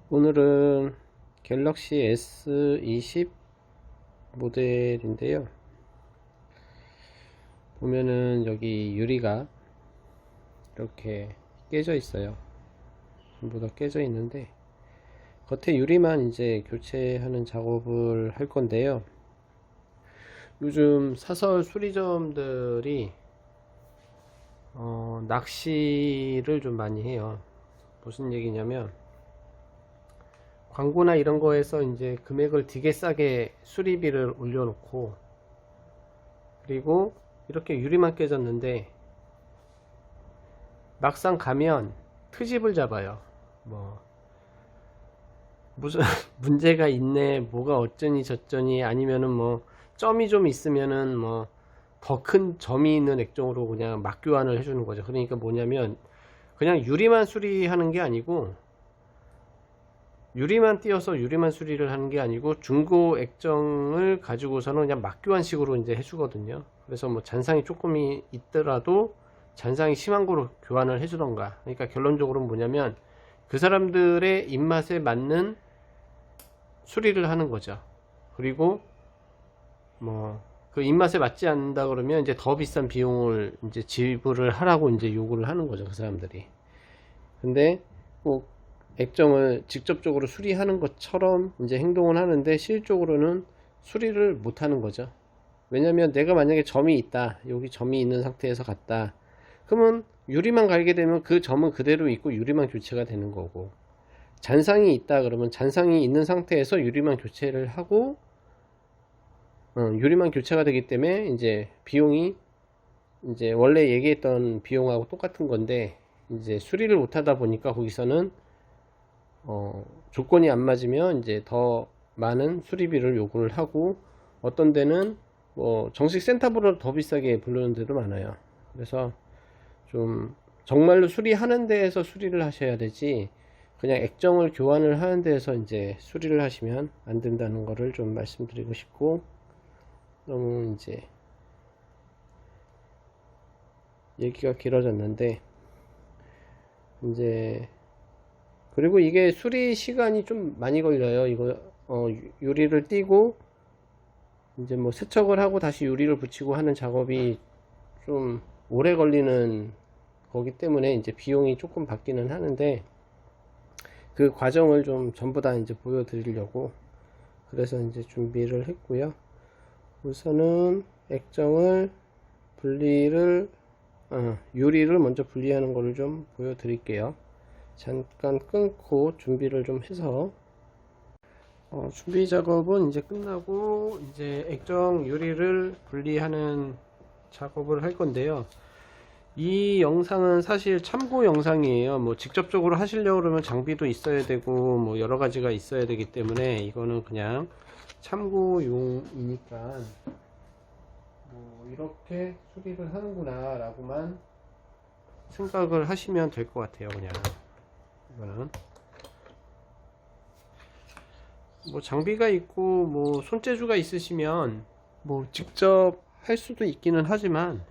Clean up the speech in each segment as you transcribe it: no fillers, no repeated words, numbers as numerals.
오늘은 갤럭시 S20 모델인데요. 보면은 여기 유리가 이렇게 깨져 있어요. 전부 다 깨져 있는데 겉에 유리만 이제 교체하는 작업을 할 건데요. 요즘 사설 수리점들이 낚시를 좀 많이 해요. 무슨 얘기냐면 광고나 이런 거에서 이제 금액을 되게 싸게 수리비를 올려놓고, 그리고 이렇게 유리만 깨졌는데 막상 가면 트집을 잡아요. 뭐 무슨 문제가 있네, 뭐가 어쩌니 저쩌니, 아니면은 뭐 점이 좀 있으면은 뭐 더 큰 점이 있는 액정으로 그냥 막 교환을 해주는 거죠. 그러니까 뭐냐면 그냥 유리만 수리하는 게 아니고, 유리만 띄어서 유리만 수리를 하는 게 아니고 중고 액정을 가지고서는 그냥 막 교환식으로 이제 해주거든요. 그래서 뭐 잔상이 조금이 있더라도 잔상이 심한 거로 교환을 해주던가. 그러니까 결론적으로는 뭐냐면 그 사람들의 입맛에 맞는 수리를 하는 거죠. 그리고 뭐 그 입맛에 맞지 않는다 그러면 이제 더 비싼 비용을 이제 지불을 하라고 이제 요구를 하는 거죠, 그 사람들이. 근데 꼭 액정을 직접적으로 수리하는 것처럼 이제 행동을 하는데 실질적으로는 수리를 못 하는 거죠. 왜냐면 내가 만약에 점이 있다, 여기 점이 있는 상태에서 갔다, 그러면 유리만 갈게 되면 그 점은 그대로 있고 유리만 교체가 되는 거고, 잔상이 있다 그러면 잔상이 있는 상태에서 유리만 교체를 하고, 유리만 교체가 되기 때문에 이제 비용이 이제 원래 얘기했던 비용하고 똑같은 건데, 이제 수리를 못 하다 보니까 거기서는 조건이 안 맞으면 이제 더 많은 수리비를 요구를 하고, 어떤 데는 뭐 정식 센터보다 더 비싸게 부르는 데도 많아요. 그래서 좀 정말로 수리하는 데에서 수리를 하셔야 되지, 그냥 액정을 교환을 하는 데에서 이제 수리를 하시면 안 된다는 거를 좀 말씀드리고 싶고, 너무 이제 얘기가 길어졌는데, 이제 그리고 이게 수리 시간이 좀 많이 걸려요. 이거 유리를 띄고 이제 뭐 세척을 하고 다시 유리를 붙이고 하는 작업이 좀 오래 걸리는 거기 때문에 이제 비용이 조금 받기는 하는데, 그 과정을 좀 전부 다 이제 보여드리려고 그래서 이제 준비를 했고요. 우선은 액정을 분리를 유리를 먼저 분리하는 거를 좀 보여드릴게요. 잠깐 끊고 준비를 좀 해서, 준비 작업은 이제 끝나고 이제 액정 유리를 분리하는 작업을 할 건데요. 이 영상은 사실 참고 영상이에요. 뭐 직접적으로 하시려고 그러면 장비도 있어야 되고 뭐 여러 가지가 있어야 되기 때문에 이거는 그냥 참고용이니까 뭐 이렇게 수리를 하는구나 라고만 생각을 하시면 될 것 같아요. 그냥 이거는 뭐 장비가 있고 뭐 손재주가 있으시면 뭐 직접 할 수도 있기는 하지만,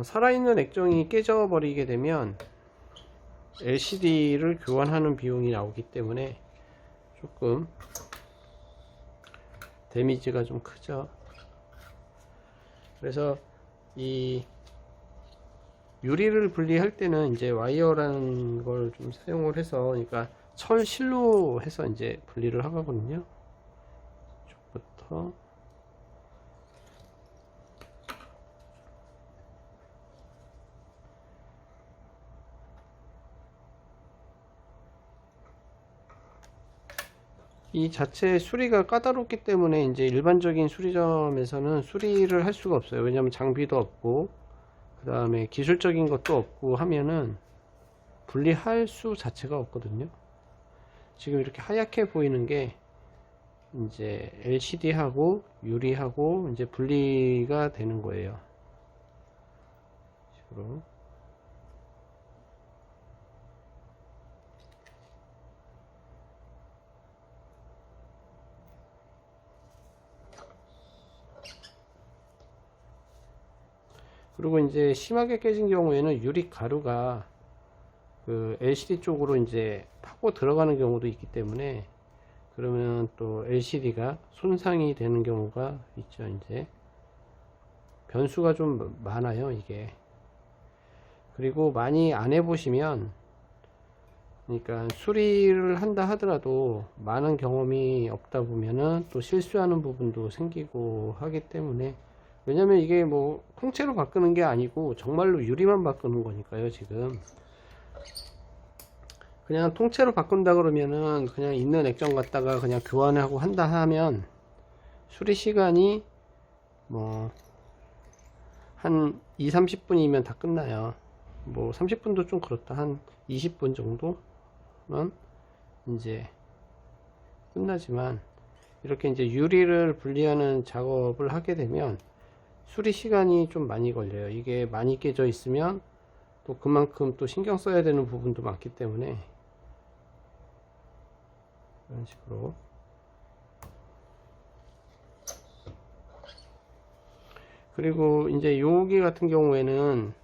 살아있는 액정이 깨져 버리게 되면 LCD를 교환하는 비용이 나오기 때문에 조금 데미지가 좀 크죠. 그래서 이 유리를 분리할 때는 이제 와이어라는 걸 좀 사용을 해서, 그러니까 철실로 해서 이제 분리를 하거든요. 이쪽부터 이 자체 수리가 까다롭기 때문에 이제 일반적인 수리점에서는 수리를 할 수가 없어요. 왜냐하면 장비도 없고 그 다음에 기술적인 것도 없고 하면은 분리할 수 자체가 없거든요. 지금 이렇게 하얗게 보이는 게 이제 LCD하고 유리하고 이제 분리가 되는 거예요. 식으로. 그리고 이제 심하게 깨진 경우에는 유리 가루가 그 LCD 쪽으로 이제 파고 들어가는 경우도 있기 때문에, 그러면 또 LCD가 손상이 되는 경우가 있죠. 이제 변수가 좀 많아요, 이게. 그리고 많이 안 해보시면, 그러니까 수리를 한다 하더라도 많은 경험이 없다 보면은 또 실수하는 부분도 생기고 하기 때문에, 왜냐면 이게 뭐 통째로 바꾸는 게 아니고 정말로 유리만 바꾸는 거니까요. 지금 그냥 통째로 바꾼다 그러면은 그냥 있는 액정 갖다가 그냥 교환하고 한다 하면 수리 시간이 뭐 한 2, 30분이면 다 끝나요. 뭐 30분도 좀 그렇다. 한 20분 정도면 이제 끝나지만, 이렇게 이제 유리를 분리하는 작업을 하게 되면 수리 시간이 좀 많이 걸려요. 이게 많이 깨져 있으면 또 그만큼 또 신경 써야 되는 부분도 많기 때문에, 이런 식으로. 그리고 이제 여기 같은 경우에는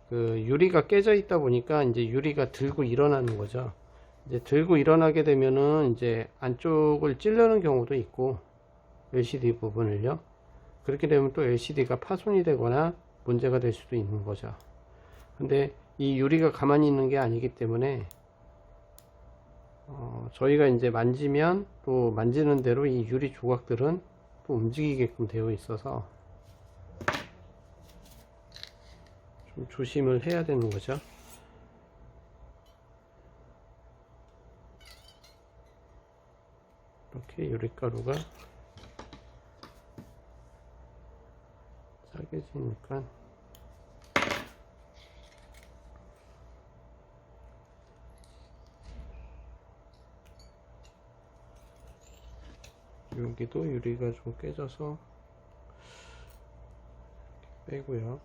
그 유리가 깨져 있다 보니까 이제 유리가 들고 일어나는 거죠. 이제 들고 일어나게 되면은 이제 안쪽을 찌르는 경우도 있고, LCD 부분을요. 그렇게 되면 또 LCD가 파손이 되거나 문제가 될 수도 있는 거죠. 근데 이 유리가 가만히 있는 게 아니기 때문에 저희가 이제 만지면 또 만지는 대로 이 유리 조각들은 또 움직이게끔 되어 있어서 좀 조심을 해야 되는 거죠. 이렇게 유리가루가 싸게 지니까 여기도 유리가 좀 깨져서 빼고요.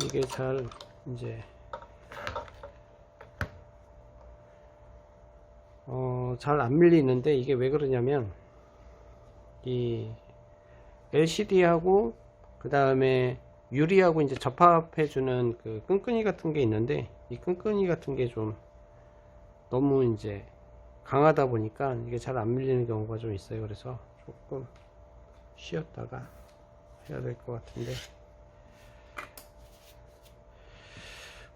이게 잘 이제 잘 안 밀리는데, 이게 왜 그러냐면 이 LCD하고 그 다음에 유리하고 이제 접합해 주는 그 끈끈이 같은 게 있는데, 이 끈끈이 같은 게 좀 너무 이제 강하다 보니까 이게 잘 안 밀리는 경우가 좀 있어요. 그래서 조금 쉬었다가 해야 될 것 같은데,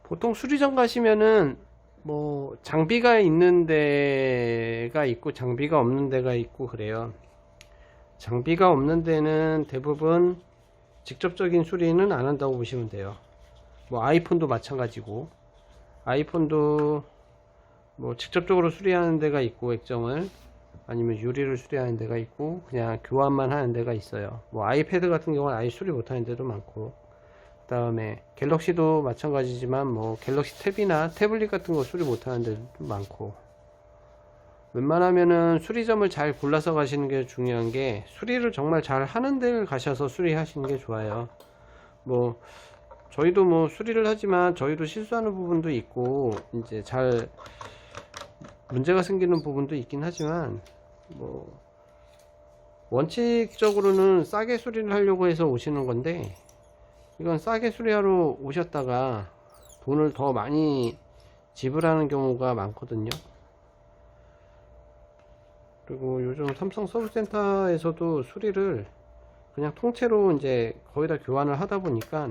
보통 수리점 가시면은 뭐 장비가 있는 데가 있고 장비가 없는 데가 있고 그래요. 장비가 없는 데는 대부분 직접적인 수리는 안 한다고 보시면 돼요. 뭐 아이폰도 마찬가지고, 아이폰도 뭐 직접적으로 수리하는 데가 있고, 액정을 아니면 유리를 수리하는 데가 있고, 그냥 교환만 하는 데가 있어요. 뭐 아이패드 같은 경우는 아예 수리 못하는 데도 많고, 그 다음에 갤럭시도 마찬가지지만 뭐 갤럭시 탭이나 태블릿 같은 거 수리 못하는 데도 많고, 웬만하면은 수리점을 잘 골라서 가시는 게 중요한 게, 수리를 정말 잘 하는 데를 가셔서 수리하시는 게 좋아요. 뭐 저희도 뭐 수리를 하지만 저희도 실수하는 부분도 있고 이제 잘 문제가 생기는 부분도 있긴 하지만, 뭐 원칙적으로는 싸게 수리를 하려고 해서 오시는 건데, 이건 싸게 수리하러 오셨다가 돈을 더 많이 지불하는 경우가 많거든요. 그리고 요즘 삼성 서비스센터에서도 수리를 그냥 통째로 이제 거의 다 교환을 하다 보니까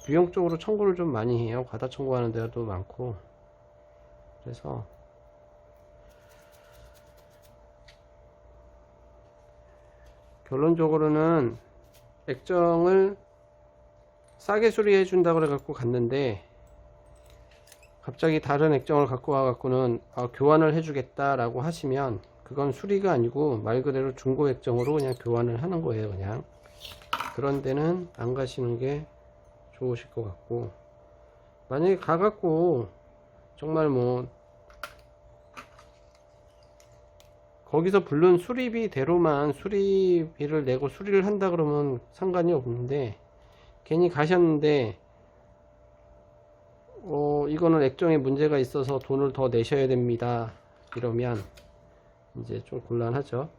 비용적으로 청구를 좀 많이 해요. 과다 청구하는 데도 많고. 그래서 결론적으로는 액정을 싸게 수리해 준다 그래 갖고 갔는데, 갑자기 다른 액정을 갖고 와 갖고는 교환을 해 주겠다 라고 하시면, 그건 수리가 아니고 말 그대로 중고 액정으로 그냥 교환을 하는 거예요. 그냥 그런 데는 안 가시는 게 좋으실 것 같고, 만약에 가 갖고 정말 뭐 거기서 부른 수리비대로만 수리비를 내고 수리를 한다 그러면 상관이 없는데, 괜히 가셨는데 이거는 액정에 문제가 있어서 돈을 더 내셔야 됩니다 이러면 이제 좀 곤란하죠.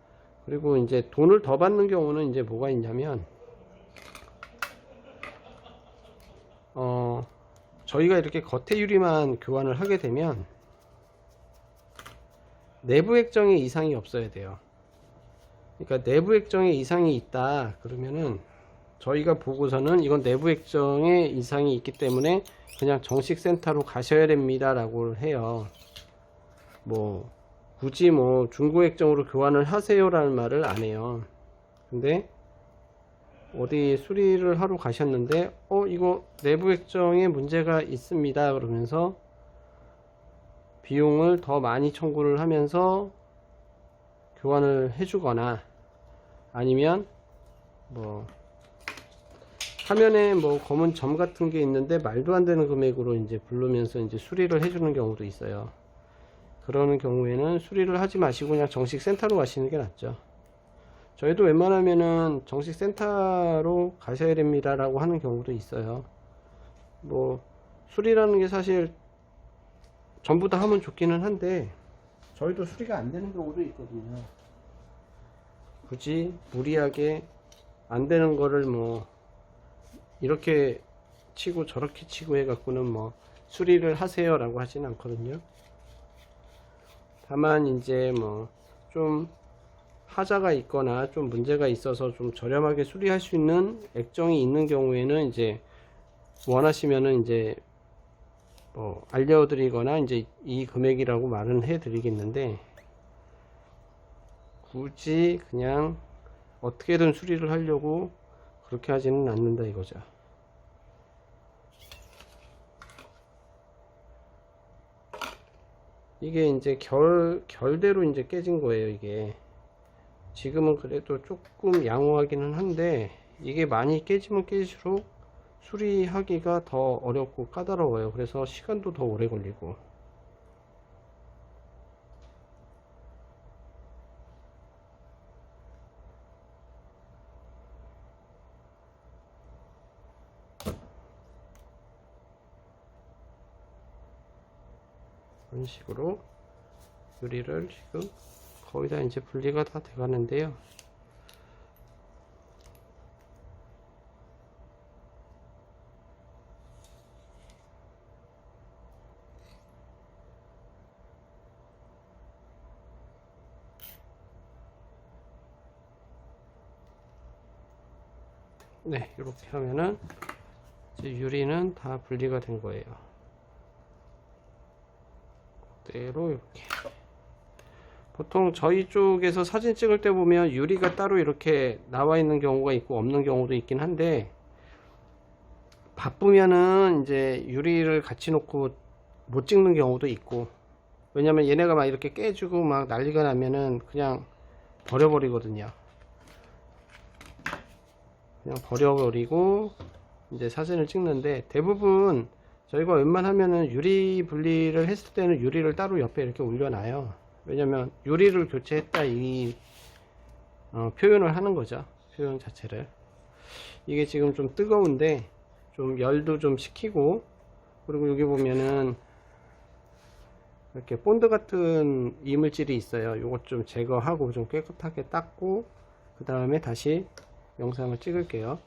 그리고 이제 돈을 더 받는 경우는 이제 뭐가 있냐면, 저희가 이렇게 겉에 유리만 교환을 하게 되면 내부 액정에 이상이 없어야 돼요. 그러니까 내부 액정에 이상이 있다 그러면은 저희가 보고서는 이건 내부 액정에 이상이 있기 때문에 그냥 정식 센터로 가셔야 됩니다 라고 해요. 뭐 굳이 뭐 중고 액정으로 교환을 하세요 라는 말을 안 해요. 근데 어디 수리를 하러 가셨는데 이거 내부 액정에 문제가 있습니다 그러면서 비용을 더 많이 청구를 하면서 교환을 해주거나, 아니면 뭐 화면에 뭐 검은 점 같은 게 있는데 말도 안 되는 금액으로 이제 부르면서 이제 수리를 해주는 경우도 있어요. 그러는 경우에는 수리를 하지 마시고 그냥 정식 센터로 가시는 게 낫죠. 저희도 웬만하면은 정식 센터로 가셔야 됩니다 라고 하는 경우도 있어요. 뭐 수리라는 게 사실 전부 다 하면 좋기는 한데 저희도 수리가 안 되는 경우도 있거든요. 굳이 무리하게 안 되는 거를 뭐 이렇게 치고 저렇게 치고 해 갖고는 뭐 수리를 하세요 라고 하진 않거든요. 다만 이제 뭐 좀 하자가 있거나 좀 문제가 있어서 좀 저렴하게 수리할 수 있는 액정이 있는 경우에는 이제 원하시면은 이제 뭐 알려드리거나 이제 이 금액이라고 말은 해 드리겠는데, 굳이 그냥 어떻게든 수리를 하려고 그렇게 하지는 않는다 이거죠. 이게 이제 결대로 이제 깨진 거예요. 이게 지금은 그래도 조금 양호하기는 한데, 이게 많이 깨지면 깨질수록 수리하기가 더 어렵고 까다로워요. 그래서 시간도 더 오래 걸리고. 이런 식으로 유리를 지금 거의 다 이제 분리가 다 돼 가는데요. 네, 이렇게 하면은 이제 유리는 다 분리가 된 거예요. 그대로 이렇게. 보통 저희 쪽에서 사진 찍을 때 보면 유리가 따로 이렇게 나와 있는 경우가 있고 없는 경우도 있긴 한데, 바쁘면은 이제 유리를 같이 놓고 못 찍는 경우도 있고, 왜냐면 얘네가 막 이렇게 깨지고 막 난리가 나면은 그냥 버려버리거든요. 그냥 버려버리고 이제 사진을 찍는데, 대부분 저희가 웬만하면은 유리 분리를 했을 때는 유리를 따로 옆에 이렇게 올려놔요. 왜냐면 유리를 교체했다 이 표현을 하는 거죠. 표현 자체를. 이게 지금 좀 뜨거운데 좀 열도 좀 식히고, 그리고 여기 보면은 이렇게 본드 같은 이물질이 있어요. 요것 좀 제거하고 좀 깨끗하게 닦고 그 다음에 다시 영상을 찍을게요.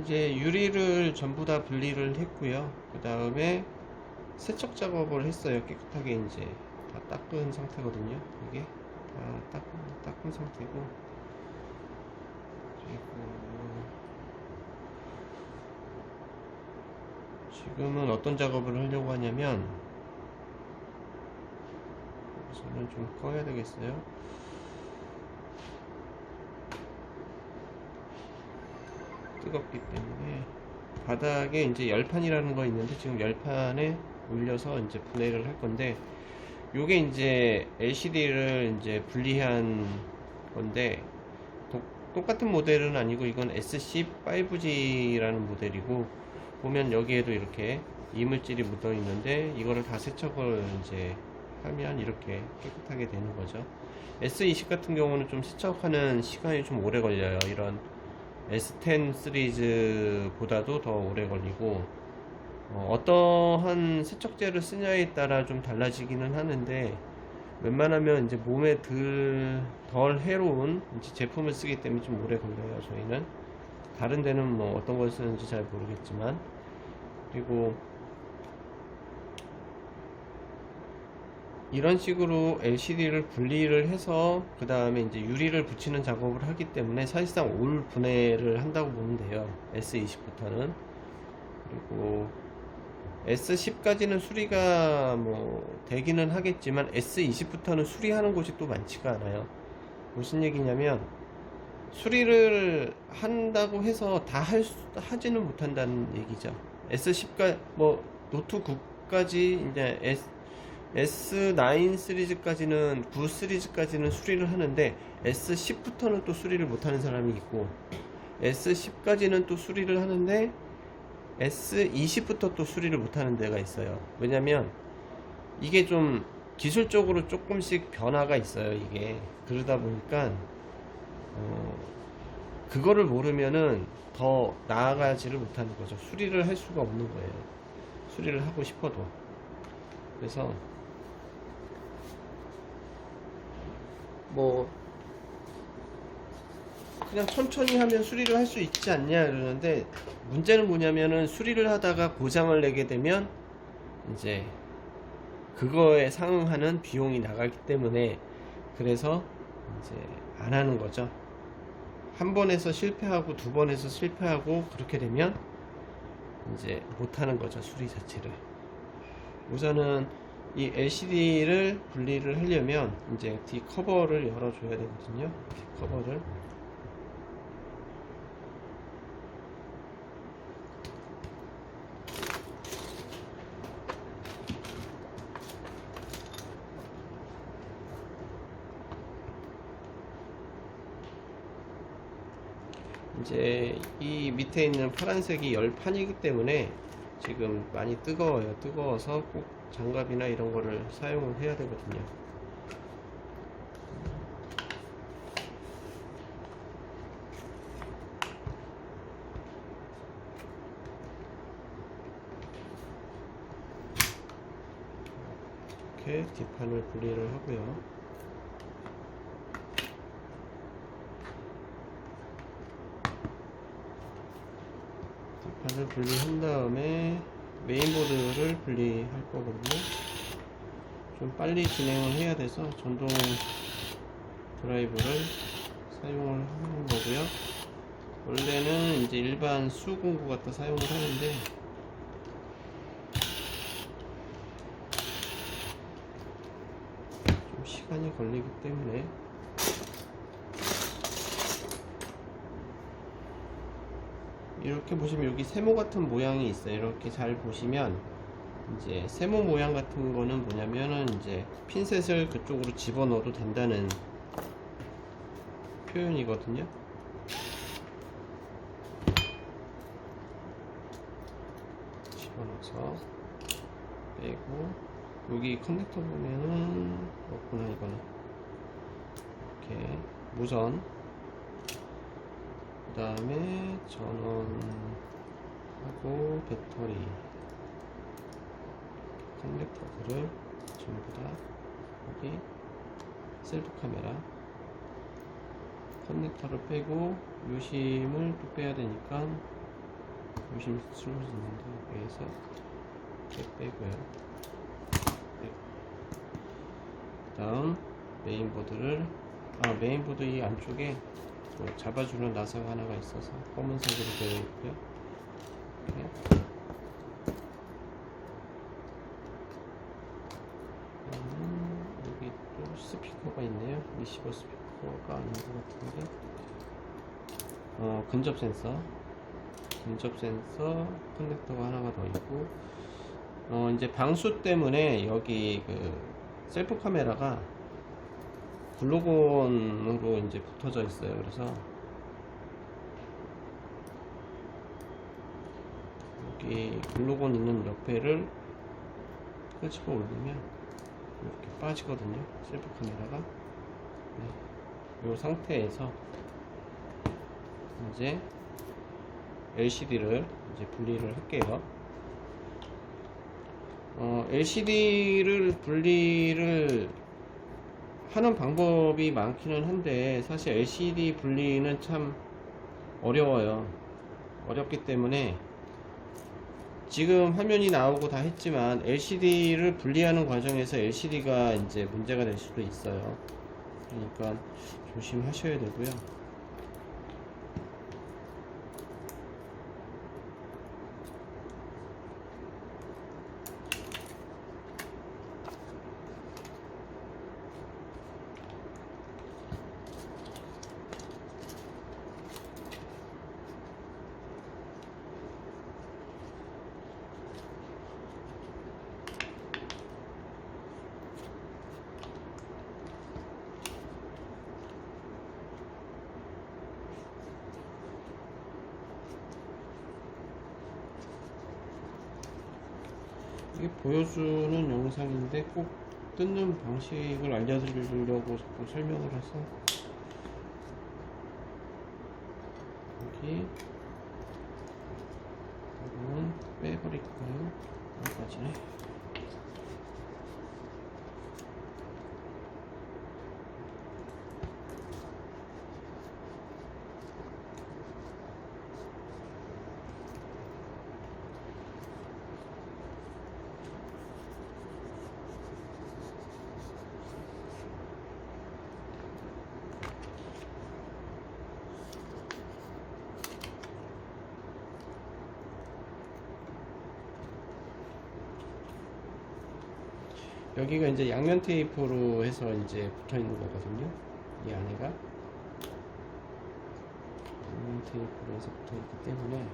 이제 유리를 전부 다 분리를 했고요. 그 다음에 세척 작업을 했어요. 깨끗하게 이제 다 닦은 상태거든요. 이게 다 닦은 상태고, 그리고 지금은 어떤 작업을 하려고 하냐면, 여기서는 좀 꺼야 되겠어요. 뜨겁기 때문에 바닥에 이제 열판이라는 거 있는데, 지금 열판에 올려서 이제 분해를 할 건데, 요게 이제 LCD를 이제 분리한 건데, 똑같은 모델은 아니고 이건 SC5G라는 모델이고, 보면 여기에도 이렇게 이물질이 묻어 있는데 이거를 다 세척을 이제 하면 이렇게 깨끗하게 되는 거죠. S20 같은 경우는 좀 세척하는 시간이 좀 오래 걸려요. 이런 S10 시리즈보다도 더 오래 걸리고, 어떠한 세척제를 쓰냐에 따라 좀 달라지기는 하는데, 웬만하면 이제 몸에 덜 해로운 이제 제품을 쓰기 때문에 좀 오래 걸려요. 저희는 다른 데는 뭐 어떤 걸 쓰는지 잘 모르겠지만. 그리고 이런 식으로 LCD를 분리를 해서 그 다음에 이제 유리를 붙이는 작업을 하기 때문에 사실상 올 분해를 한다고 보면 돼요. S20부터는. 그리고 S10까지는 수리가 뭐 되기는 하겠지만 S20부터는 수리하는 곳이 또 많지가 않아요. 무슨 얘기냐면 수리를 한다고 해서 다 하지는 못한다는 얘기죠. S10까 뭐 노트 9까지 이제 S9 시리즈까지는 9 시리즈까지는 수리를 하는데 S10부터는 또 수리를 못하는 사람이 있고, S10까지는 또 수리를 하는데 S20부터 또 수리를 못하는 데가 있어요. 왜냐면 이게 좀 기술적으로 조금씩 변화가 있어요. 이게 그러다 보니까 그거를 모르면은 더 나아가지를 못하는 거죠. 수리를 할 수가 없는 거예요. 수리를 하고 싶어도. 그래서 뭐 그냥 천천히 하면 수리를 할 수 있지 않냐 그러는데, 문제는 뭐냐면은 수리를 하다가 고장을 내게 되면 이제 그거에 상응하는 비용이 나가기 때문에, 그래서 이제 안 하는 거죠. 한 번에서 실패하고 두 번에서 실패하고 그렇게 되면 이제 못 하는 거죠. 수리 자체를. 우선은 이 LCD를 분리를 하려면 이제 뒤 커버를 열어줘야 되거든요. 커버를. 이제 이 밑에 있는 파란색이 열판이기 때문에 지금 많이 뜨거워요. 뜨거워서 꼭 장갑이나 이런 거를 사용을 해야 되거든요. 이렇게 뒷판을 분리를 하고요. 뒷판을 분리한 다음에 메인보드를 분리할 거거든요. 좀 빨리 진행을 해야 돼서 전동 드라이브를 사용을 하는 거고요. 원래는 이제 일반 수공구 갖다 사용을 하는데, 좀 시간이 걸리기 때문에 이렇게 보시면 여기 세모 같은 모양이 있어요. 이렇게 잘 보시면 이제 세모 모양 같은 거는 뭐냐면은 이제 핀셋을 그쪽으로 집어넣어도 된다는 표현이거든요. 집어넣어서 빼고, 여기 커넥터 보면은 없구나. 이거는 이렇게 무선, 그 다음에 전원하고 배터리 커넥터들을 전부 다 여기 셀프 카메라 커넥터를 빼고, 유심을 또 빼야 되니까 유심 슬롯이 있는데 여기에서 이렇게 빼고요. 네. 그 다음 메인보드를, 메인보드 이 안쪽에 잡아주는 나사가 하나가 있어서 검은색으로 되어 있고요. 이렇게. 여기 또 스피커가 있네요. 리시버 스피커가 아닌 것 같은데, 근접 센서 커넥터가 하나가 더 있고, 이제 방수 때문에 여기 그 셀프 카메라가 글루건으로 이제 붙어져 있어요. 그래서 여기 글루건 있는 옆에를 끄집어 올리면 이렇게 빠지거든요. 셀프 카메라가. 네. 이 상태에서 이제 LCD를 이제 분리를 할게요. LCD를 분리를 하는 방법이 많기는 한데 사실 LCD 분리는 참 어려워요. 어렵기 때문에 지금 화면이 나오고 다 했지만 LCD를 분리하는 과정에서 LCD가 이제 문제가 될 수도 있어요. 그러니까 조심하셔야 되고요. 이게 보여주는 영상인데 꼭 뜯는 방식을 알려드리려고 자꾸 설명을 해서 여기 이거는 빼버릴까요? 여기까지네. 여기가 이제 양면 테이프로 해서 이제 붙어 있는 거거든요. 이 안에가 양면 테이프로 해서 붙어 있기 때문에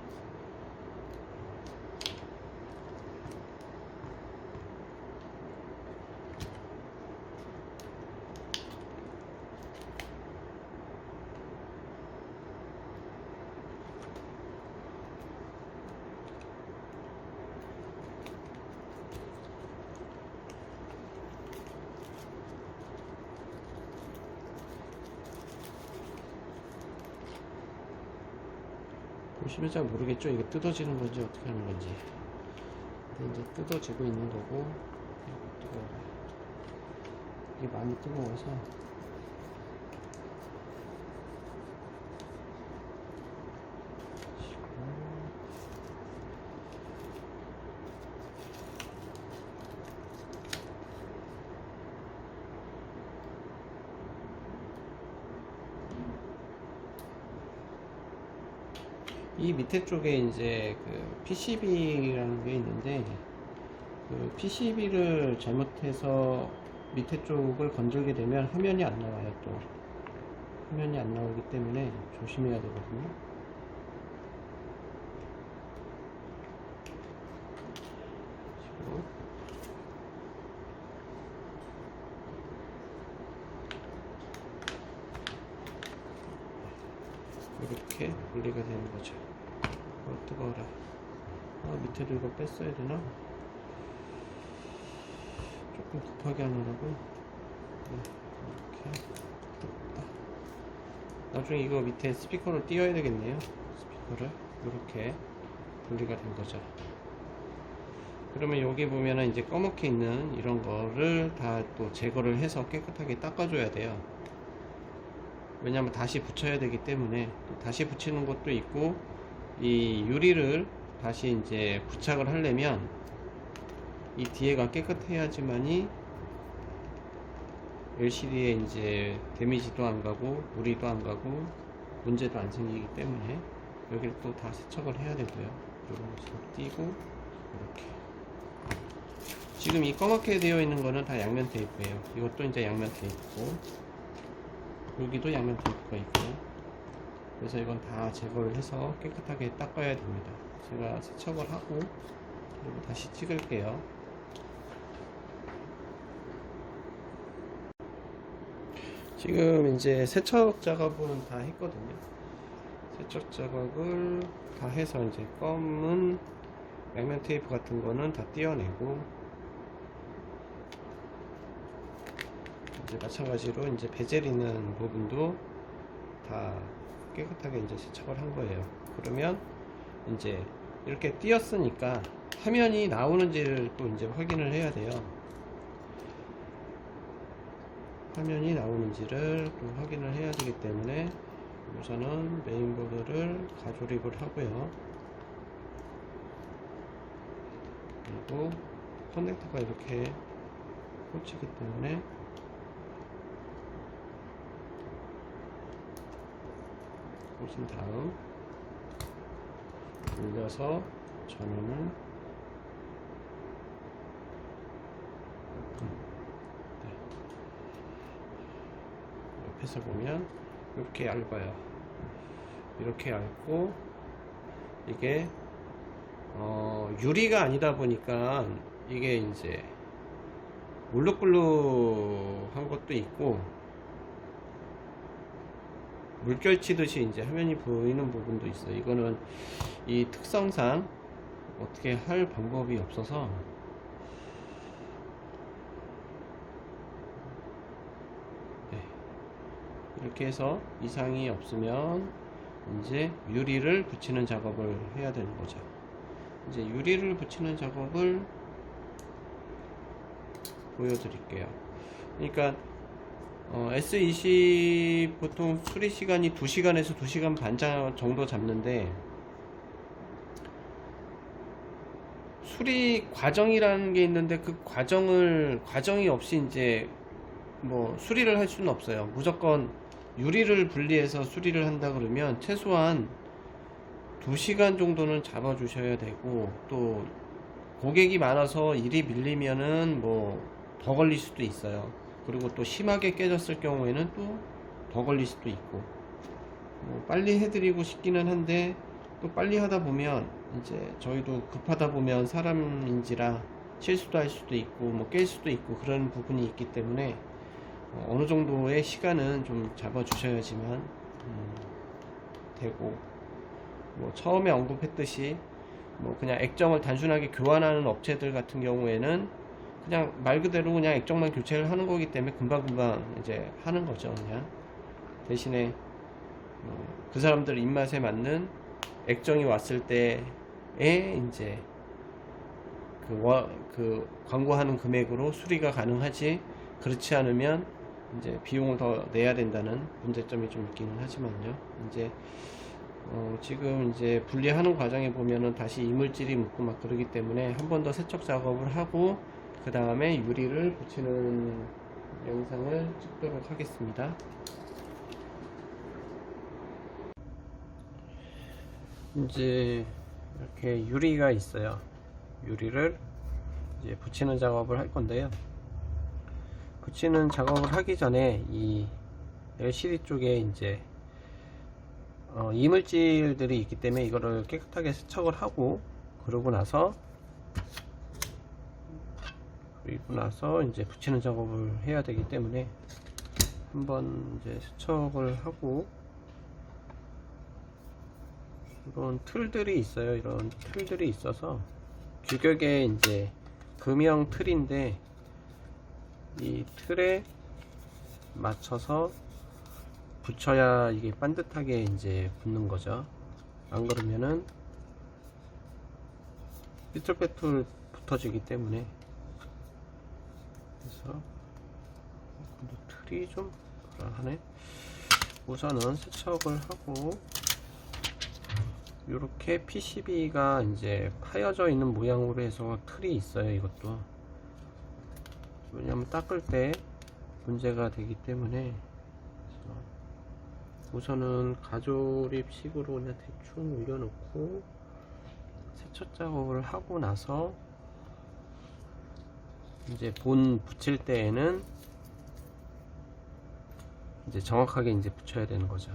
보시면 잘 모르겠죠? 이게 뜯어지는 건지 어떻게 하는 건지. 근데 이제 뜯어지고 있는 거고, 이게 많이 뜨거워서 이 밑에 쪽에 이제 그 PCB라는 게 있는데 그 PCB를 잘못해서 밑에 쪽을 건들게 되면 화면이 안 나와요. 또 화면이 안 나오기 때문에 조심해야 되거든요. 이렇게 분리가 되는 거죠. 뜨거워라. 밑에도 이거 뺐어야 되나? 조금 급하게 하느라고. 이렇게. 나중에 이거 밑에 스피커를 띄워야 되겠네요. 스피커를. 이렇게 분리가 된 거죠. 그러면 여기 보면은 이제 검게 있는 이런 거를 다 또 제거를 해서 깨끗하게 닦아줘야 돼요. 왜냐면 다시 붙여야 되기 때문에 또 다시 붙이는 것도 있고 이 유리를 다시 이제 부착을 하려면 이 뒤에가 깨끗해야지만이 LCD에 이제 데미지도 안 가고 무리도 안 가고 문제도 안 생기기 때문에 여기를 또 다 세척을 해야 되고요. 이런 식으로 띄고 이렇게. 지금 이 검게 되어 있는 거는 다 양면 테이프예요. 이것도 이제 양면 테이프고 여기도 양면 테이프가 있고요. 그래서 이건 다 제거를 해서 깨끗하게 닦아야 됩니다. 제가 세척을 하고 그리고 다시 찍을게요. 지금 이제 세척 작업은 다 했거든요. 세척 작업을 다 해서 이제 껌은 양면 테이프 같은 거는 다 떼어내고, 이제 마찬가지로 이제 베젤 있는 부분도 다 깨끗하게 이제 세척을 한 거예요. 그러면 이제 이렇게 띄었으니까 화면이 나오는지를 또 이제 확인을 해야 돼요. 화면이 나오는지를 또 확인을 해야 되기 때문에 우선은 메인보드를 가조립을 하고요. 그리고 커넥터가 이렇게 꽂히기 때문에 꽂은 다음 올려서 전원을 옆에서 보면 이렇게 얇아요. 이렇게 얇고, 이게 유리가 아니다 보니까 이게 이제 울룩불룩한 것도 있고, 물결 치듯이 이제 화면이 보이는 부분도 있어요. 이거는 이 특성상 어떻게 할 방법이 없어서, 네, 이렇게 해서 이상이 없으면 이제 유리를 붙이는 작업을 해야 되는 거죠. 이제 유리를 붙이는 작업을 보여드릴게요. 그러니까 S20 보통 수리 시간이 2시간에서 2시간 반 정도 잡는데, 수리 과정이라는 게 있는데 그 과정이 없이 이제 뭐 수리를 할 수는 없어요. 무조건 유리를 분리해서 수리를 한다 그러면 최소한 2시간 정도는 잡아 주셔야 되고, 또 고객이 많아서 일이 밀리면은 뭐 더 걸릴 수도 있어요. 그리고 또 심하게 깨졌을 경우에는 또 더 걸릴 수도 있고, 뭐 빨리 해드리고 싶기는 한데, 또 빨리 하다 보면 이제 저희도 급하다 보면 사람인지라 실수도 할 수도 있고 뭐 깰 수도 있고 그런 부분이 있기 때문에 어느 정도의 시간은 좀 잡아 주셔야지만 되고, 뭐 처음에 언급했듯이 뭐 그냥 액정을 단순하게 교환하는 업체들 같은 경우에는 그냥 말 그대로 그냥 액정만 교체를 하는 거기 때문에 금방금방 이제 하는 거죠. 그냥 대신에 그 사람들 입맛에 맞는 액정이 왔을 때에 이제 그 광고하는 금액으로 수리가 가능하지, 그렇지 않으면 이제 비용을 더 내야 된다는 문제점이 좀 있기는 하지만요. 이제 지금 이제 분리하는 과정에 보면은 다시 이물질이 묻고 막 그러기 때문에 한 번 더 세척 작업을 하고 그 다음에 유리를 붙이는 영상을 찍도록 하겠습니다. 이제 이렇게 유리가 있어요. 유리를 이제 붙이는 작업을 할 건데요. 붙이는 작업을 하기 전에 이 LCD 쪽에 이제 이물질들이 있기 때문에 이거를 깨끗하게 세척을 하고, 그러고 나서 이제 붙이는 작업을 해야 되기 때문에 한번 이제 세척을 하고, 이런 틀들이 있어요. 이런 틀들이 있어서 규격의 이제 금형 틀인데, 이 틀에 맞춰서 붙여야 이게 반듯하게 이제 붙는 거죠. 안 그러면은 삐뚤빼뚤 붙어지기 때문에. 그래서 틀이 좀 불안하네. 우선은 세척을 하고, 이렇게 PCB가 이제 파여져 있는 모양으로 해서 틀이 있어요. 이것도 왜냐면 닦을 때 문제가 되기 때문에, 우선은 가조립식으로 그냥 대충 올려놓고 세척 작업을 하고 나서 이제 본 붙일 때에는 이제 정확하게 이제 붙여야 되는 거죠.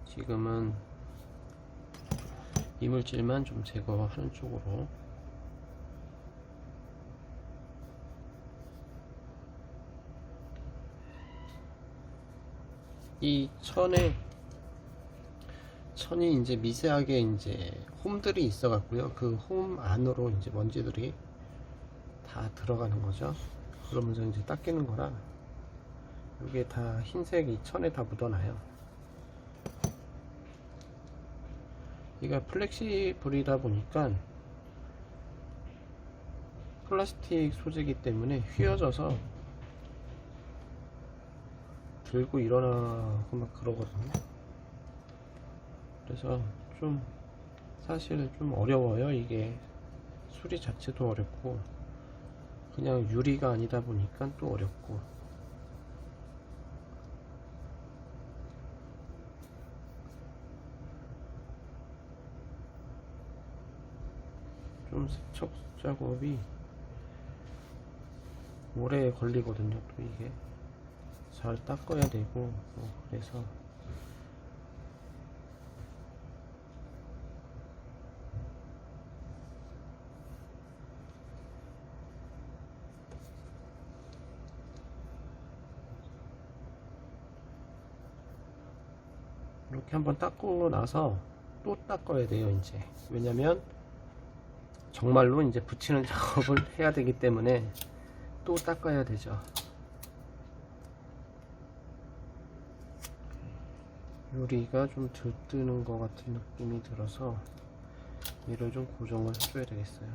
지금은 이물질만 좀 제거하는 쪽으로. 이 천이 이제 미세하게 이제 홈들이 있어 갖고요. 그 홈 안으로 이제 먼지들이 다 들어가는 거죠. 그러면서 이제 닦이는 거라 이게 다 흰색이 천에 다 묻어나요. 이가 플렉시블이다 보니까 플라스틱 소재이기 때문에 휘어져서 들고 일어나고 막 그러거든요. 그래서 좀 사실 좀 어려워요. 이게 수리 자체도 어렵고 그냥 유리가 아니다 보니까 또 어렵고 좀 세척 작업이 오래 걸리거든요. 또 이게 잘 닦아야 되고 그래서 이렇게 한번 닦고 나서 또 닦아야 돼요. 이제 왜냐면 정말로 이제 붙이는 작업을 해야 되기 때문에 또 닦아야 되죠. 유리가 좀 들뜨는 것 같은 느낌이 들어서 얘를 좀 고정을 해줘야 되겠어요.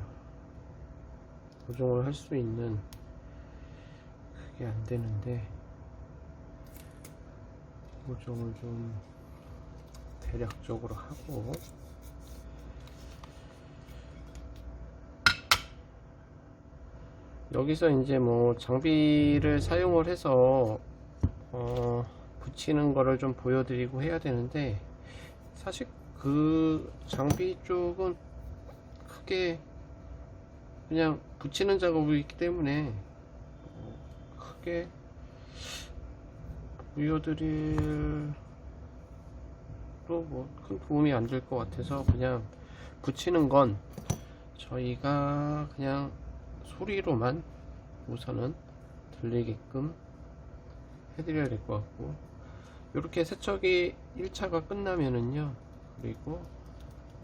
고정을 할 수 있는 그게 안 되는데 고정을 좀 대략적으로 하고 여기서 이제 뭐 장비를 사용을 해서 붙이는 거를 좀 보여드리고 해야 되는데 사실 그 장비 쪽은 크게 그냥 붙이는 작업이기 때문에 크게 보여드릴 또 뭐 큰 도움이 안 될 것 같아서 그냥 붙이는 건 저희가 그냥 소리로만 우선은 들리게끔 해드려야 될 것 같고 이렇게 세척이 1차가 끝나면은요 그리고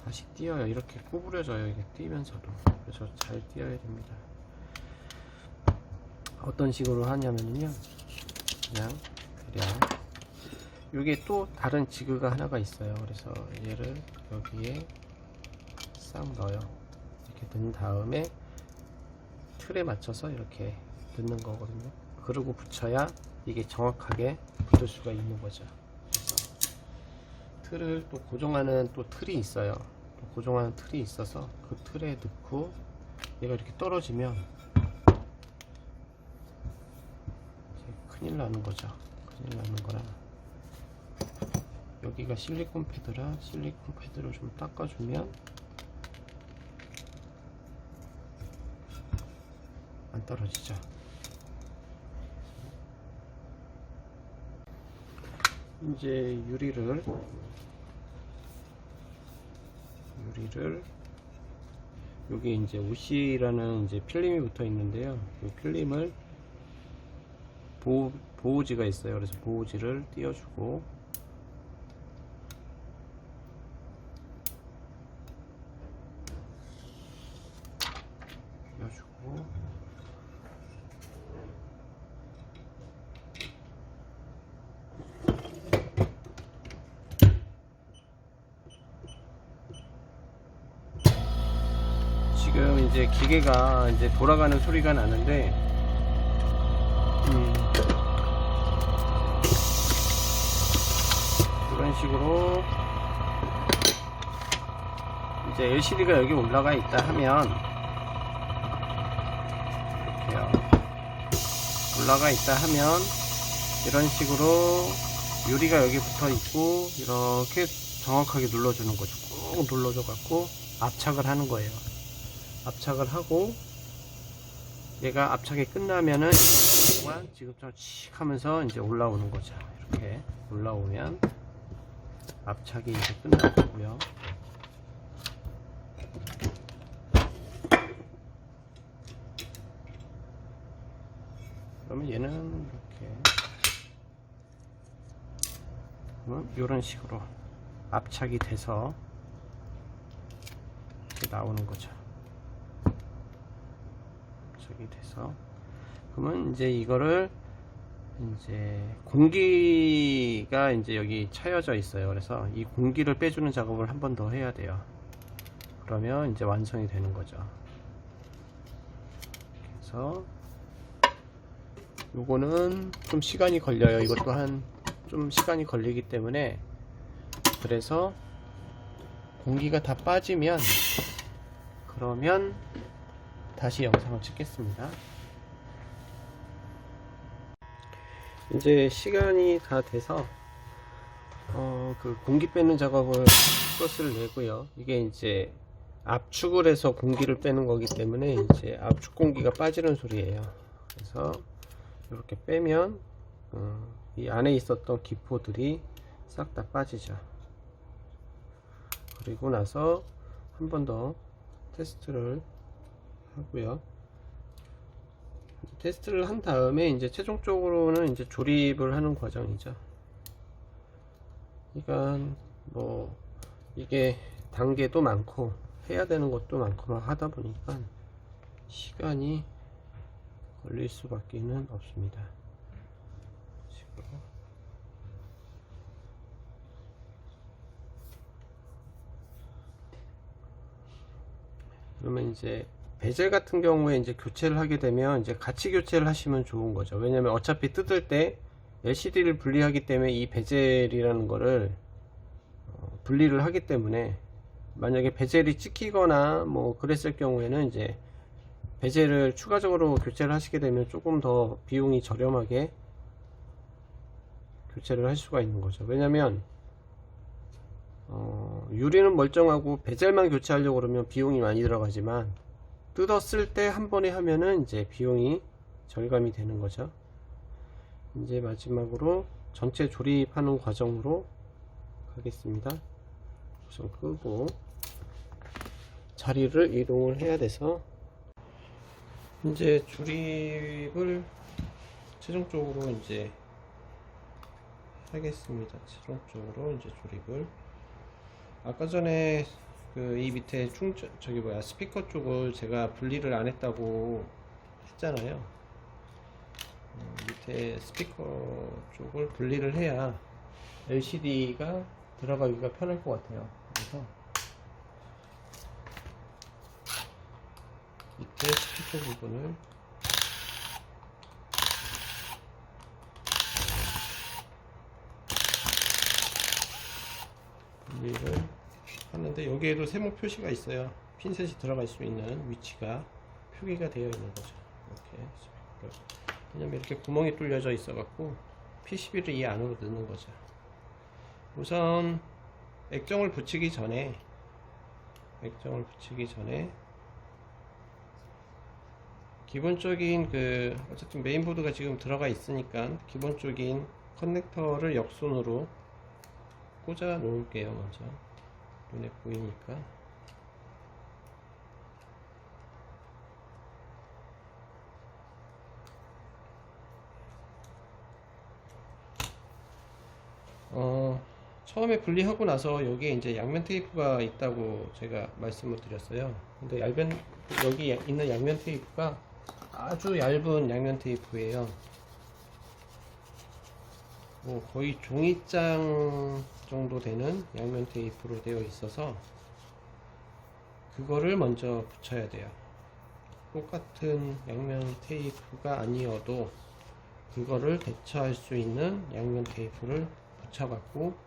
다시 띄어요. 이렇게 구부려져요. 이게 띄면서도 그래서 잘 띄어야 됩니다. 어떤 식으로 하냐면요 그냥 대략 이게 또 다른 지그가 하나가 있어요. 그래서 얘를 여기에 싹 넣어요. 이렇게 넣은 다음에 틀에 맞춰서 이렇게 넣는 거거든요. 그리고 붙여야 이게 정확하게 붙을 수가 있는 거죠. 그래서 틀을 또 고정하는 또 틀이 있어요. 또 고정하는 틀이 있어서 그 틀에 넣고 얘가 이렇게 떨어지면 큰일 나는 거죠. 큰일 나는 거라 여기가 실리콘 패드라 실리콘 패드로 좀 닦아주면 안 떨어지죠. 이제 유리를 여기 이제 OC라는 이제 필름이 붙어 있는데요. 이 필름을 보호지가 있어요. 그래서 보호지를 띄워주고 지금 이제 기계가 이제 돌아가는 소리가 나는데 이런 식으로 이제 LCD가 여기 올라가 있다 하면 이렇게요. 올라가 있다 하면 이런 식으로 유리가 여기 붙어 있고 이렇게 정확하게 눌러주는 거죠. 꾹 눌러줘 갖고 압착을 하는 거예요. 압착을 하고 얘가 압착이 끝나면은 동안 지금처럼 칙 하면서 이제 올라오는 거죠. 이렇게 올라오면 압착이 이제 끝나고요. 그러면 얘는 이렇게 그러면 이런 식으로 압착이 돼서 이렇게 나오는 거죠. 압착이 돼서 그러면 이제 이거를 이제 공기가 이제 여기 차여져 있어요. 그래서 이 공기를 빼주는 작업을 한 번 더 해야 돼요. 그러면 이제 완성이 되는 거죠. 그래서 요거는 좀 시간이 걸려요. 이것 또한 좀 시간이 걸리기 때문에, 그래서 공기가 다 빠지면 그러면 다시 영상을 찍겠습니다. 이제 시간이 다 돼서 그 공기 빼는 작업을 소스를 내고요. 이게 이제 압축을 해서 공기를 빼는 거기 때문에 이제 압축 공기가 빠지는 소리예요. 그래서 이렇게 빼면 이 안에 있었던 기포들이 싹 다 빠지죠. 그리고 나서 한 번 더 테스트를 하고요. 테스트를 한 다음에 이제 최종적으로는 이제 조립을 하는 과정이죠. 그러니까 뭐 이게 단계도 많고 해야 되는 것도 많고 막 하다 보니까 시간이 걸릴 수밖에는 없습니다. 그러면 이제 베젤 같은 경우에 이제 교체를 하게 되면 이제 같이 교체를 하시면 좋은 거죠. 왜냐면 어차피 뜯을 때 LCD를 분리하기 때문에 이 베젤이라는 거를 분리를 하기 때문에, 만약에 베젤이 찍히거나 뭐 그랬을 경우에는 이제 베젤을 추가적으로 교체를 하시게 되면 조금 더 비용이 저렴하게 교체를 할 수가 있는 거죠. 왜냐면 유리는 멀쩡하고 베젤만 교체하려고 그러면 비용이 많이 들어가지만, 뜯었을 때 한 번에 하면은 이제 비용이 절감이 되는 거죠. 이제 마지막으로 전체 조립하는 과정으로 가겠습니다. 우선 끄고 자리를 이동을 해야 돼서 이제 조립을 최종적으로 이제 하겠습니다. 최종적으로 이제 조립을, 아까 전에 그 이 밑에 스피커 쪽을 제가 분리를 안 했다고 했잖아요. 밑에 스피커 쪽을 분리를 해야 LCD가 들어가기가 편할 것 같아요. 그래서 밑에 스피커 부분을 분리를 하는데, 여기에도 세모 표시가 있어요. 핀셋이 들어갈 수 있는 위치가 표기가 되어 있는 거죠. 이렇게. 왜냐면 이렇게 구멍이 뚫려져 있어 갖고 PCB를 이 안으로 넣는 거죠. 우선 액정을 붙이기 전에 기본적인 어쨌든 메인보드가 지금 들어가 있으니까 기본적인 커넥터를 역순으로 꽂아 놓을게요. 먼저 눈에 보이니까. 처음에 분리하고 나서 여기에 이제 양면 테이프가 있다고 제가 말씀을 드렸어요. 근데 여기 있는 양면 테이프가 아주 얇은 양면 테이프예요. 뭐 거의 종이장 정도 되는 양면 테이프로 되어 있어서 그거를 먼저 붙여야 돼요. 똑같은 양면 테이프가 아니어도 그거를 대처할 수 있는 양면 테이프를 붙여갖고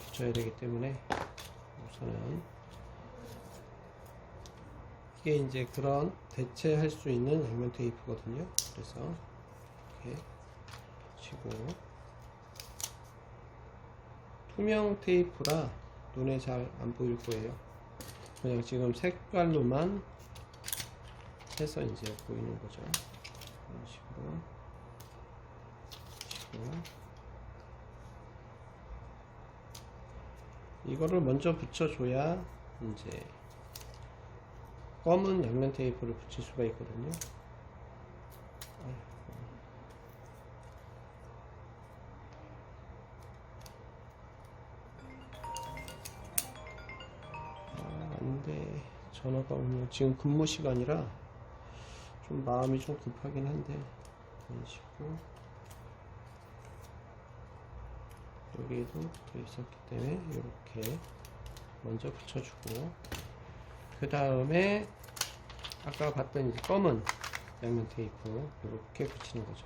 붙여야 되기 때문에, 우선은 이게 이제 그런 대체할 수 있는 양면 테이프거든요. 그래서 이렇게 붙이고, 투명 테이프라 눈에 잘 안 보일 거예요. 그냥 지금 색깔로만 해서 이제 보이는 거죠. 이런 식으로. 이거를 먼저 붙여줘야 이제 검은 양면 테이프를 붙일 수가 있거든요. 전화가 오면 지금 근무 시간이라 좀 마음이 좀 급하긴 한데 이런 식으로 여기에도 붙어 있었기 때문에 이렇게 먼저 붙여주고 그 다음에 아까 봤던 이제 검은 양면 테이프 이렇게 붙이는 거죠.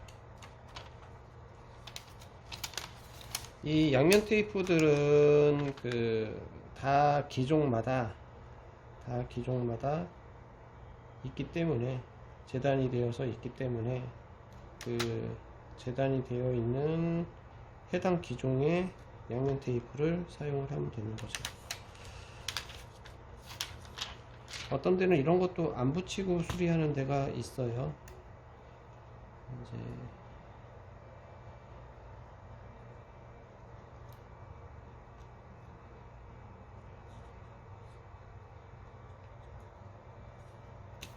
이 양면 테이프들은 다 기종마다 있기 때문에 재단이 되어서 있기 때문에 재단이 되어 있는 해당 기종의 양면 테이프를 사용을 하면 되는 거죠. 어떤 데는 이런 것도 안 붙이고 수리하는 데가 있어요. 이제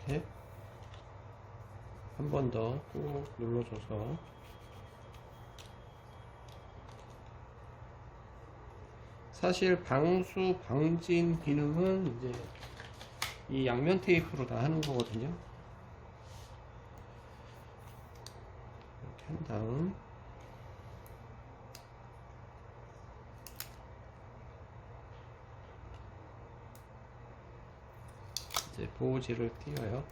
이렇게 한 번 더 꾹 눌러줘서 사실 방수 방진 기능은 이제 이 양면 테이프로 다 하는 거거든요. 이렇게 한 다음 이제 보호지를 띄워요.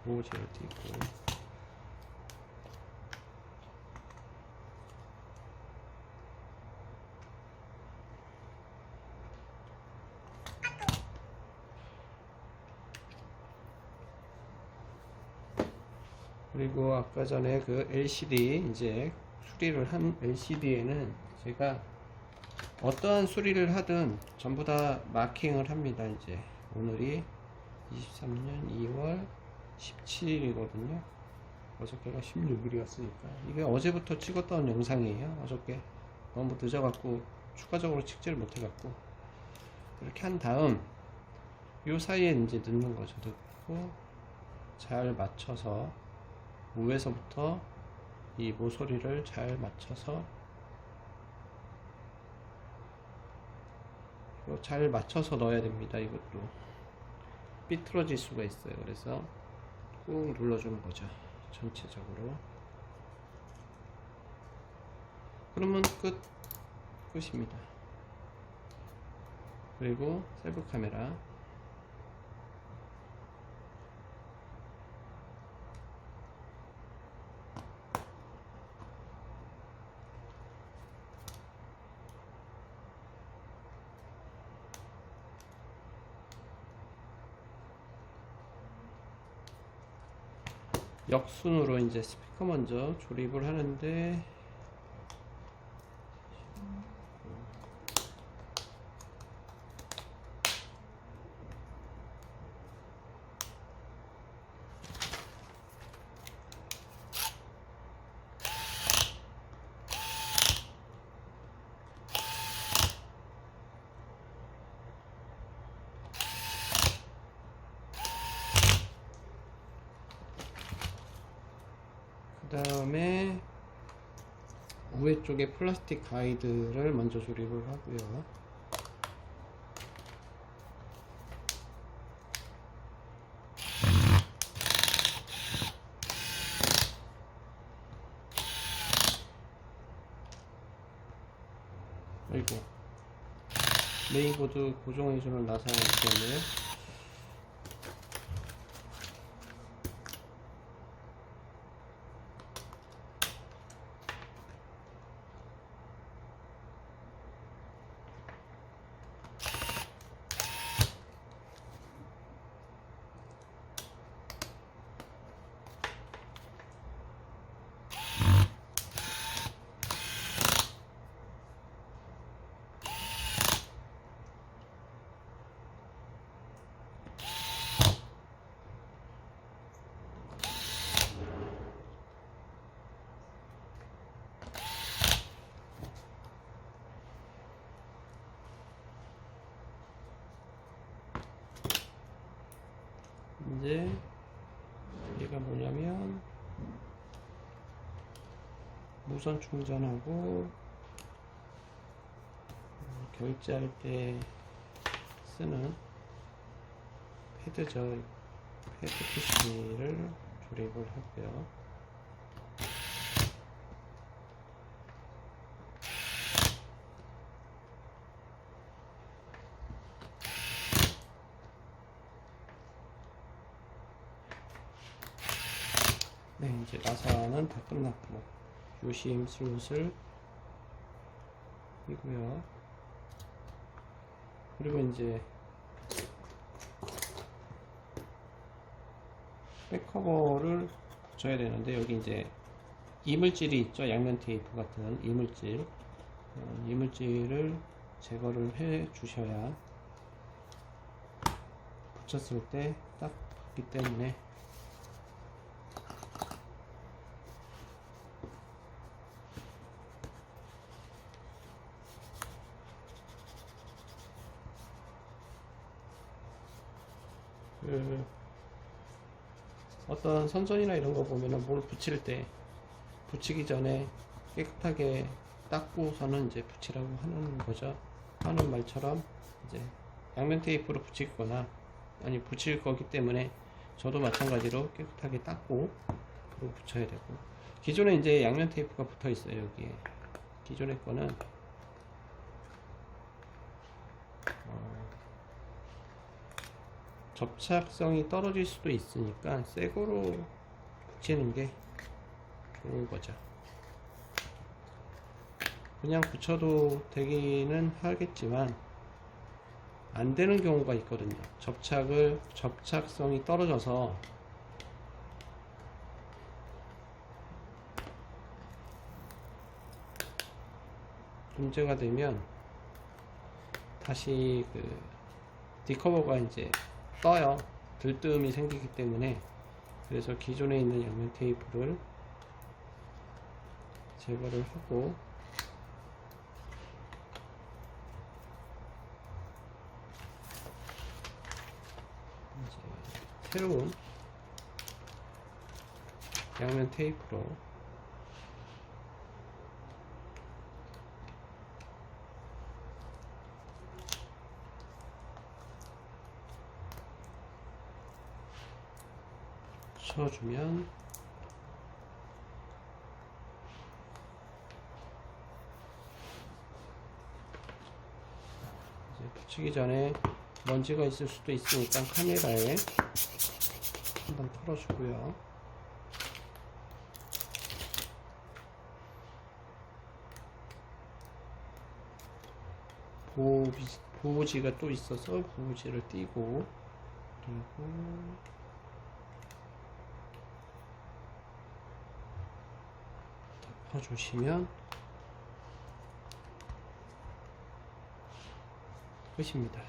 보호지를 띄고 그리고 아까 전에 그 LCD 이제 수리를 한 LCD에는 제가 어떠한 수리를 하든 전부 다 마킹을 합니다. 이제 오늘이 23년 2월 17일이거든요. 어저께가 16일이었으니까 이게 어제부터 찍었던 영상이에요. 어저께 너무 늦어갖고 추가적으로 찍지를 못해갖고 이렇게 한 다음 요 사이에 이제 넣는 거죠. 넣고 잘 맞춰서 위에서부터 이 모서리를 잘 맞춰서 잘 맞춰서 넣어야 됩니다. 이것도 삐뚤어질 수가 있어요. 그래서 꾹 눌러주는 거죠. 전체적으로. 그러면 끝입니다. 그리고 셀프 카메라 역순으로 이제 스피커 먼저 조립을 하는데 그 다음에 위에 쪽에 플라스틱 가이드를 먼저 조립을 하고요. 그리고 메인보드 고정해주는 나사가 있겠네요. 무선 충전하고 결제할 때 쓰는 패드죠. 패드 PC를 조립을 하고요. 네, 이제 나사는 다 끝났고 유심 슬롯을 이고요. 그리고 이제 백커버를 붙여야 되는데, 여기 이제 이물질이 있죠. 양면 테이프 같은 이물질, 이물질을 제거를 해 주셔야 붙였을 때 딱 붙기 때문에 어떤 선전이나 이런 거 보면은 뭘 붙일 때 붙이기 전에 깨끗하게 닦고서는 이제 붙이라고 하는 거죠. 하는 말처럼 이제 양면 테이프로 붙이거나 아니 붙일 거기 때문에 저도 마찬가지로 깨끗하게 닦고 그리고 붙여야 되고, 기존에 이제 양면 테이프가 붙어 있어요. 여기에 기존의 거는 접착성이 떨어질 수도 있으니까 새 거로 붙이는 게 좋은 거죠. 그냥 붙여도 되기는 하겠지만 안 되는 경우가 있거든요. 접착성이 떨어져서 문제가 되면 다시 그 디커버가 이제 떠요. 들뜸이 생기기 때문에. 그래서 기존에 있는 양면 테이프를 제거를 하고 이제 새로운 양면 테이프로 붙여주면 이제 붙이기 전에 먼지가 있을 수도 있으니까 카메라에 한번 털어주고요. 보호지가 또 있어서 보호지를 띄고, 그리고 덮어주시면 끝입니다.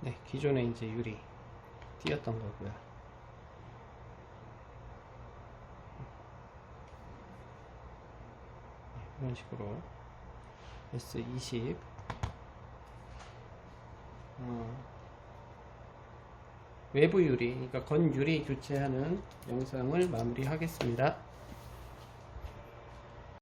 네, 기존에 이제 유리 띄었던 거고요. 이런 식으로 S20 외부 유리, 그러니까 건 유리 교체하는 영상을 마무리하겠습니다.